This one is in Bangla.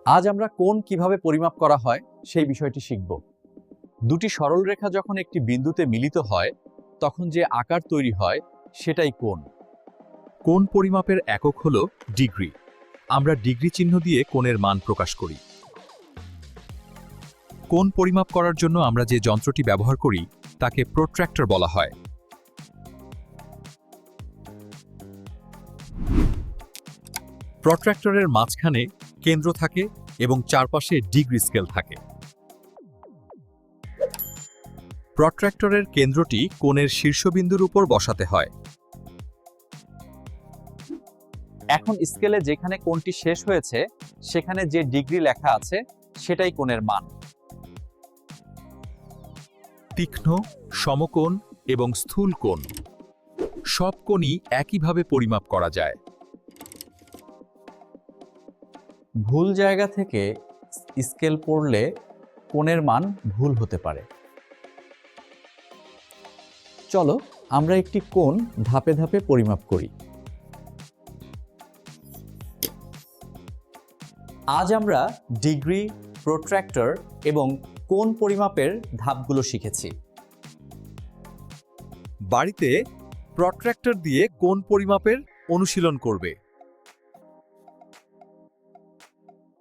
আজ আমরা কোণ কিভাবে পরিমাপ করা হয় সেই বিষয়টি শিখব। দুটি সরল রেখা যখন একটি বিন্দুতে মিলিত হয় তখন যে আকার তৈরি হয় সেটাই কোণ। কোণ পরিমাপের একক হল ডিগ্রি। আমরা ডিগ্রি চিহ্ন দিয়ে কোণের মান প্রকাশ করি। কোণ পরিমাপ করার জন্য আমরা যে যন্ত্রটি ব্যবহার করি তাকে প্রোট্র্যাক্টর বলা হয়। প্রোট্র্যাক্টরের মাঝখানে কেন্দ্র থাকে এবং চারপাশে ডিগ্রি স্কেল থাকে। প্রোট্র্যাক্টরের কেন্দ্রটি কোণের শীর্ষবিন্দুর উপর বসাতে হয়। এখন স্কেলে যেখানে কোণটি শেষ হয়েছে সেখানে যে ডিগ্রি লেখা আছে সেটাই কোণের মান। তীক্ষ্ণ, সমকোণ এবং স্থূল কোণ সব কোণই একইভাবে পরিমাপ করা যায়। ভুল জায়গা থেকে স্কেল পড়লে কোণের মান ভুল হতে পারে। চলো আমরা একটি কোণ ধাপে ধাপে পরিমাপ করি। আজ আমরা ডিগ্রি, প্রোট্র্যাক্টর এবং কোণ পরিমাপের ধাপগুলো শিখেছি। বাড়িতে প্রোট্র্যাক্টর দিয়ে কোণ পরিমাপের অনুশীলন করবে।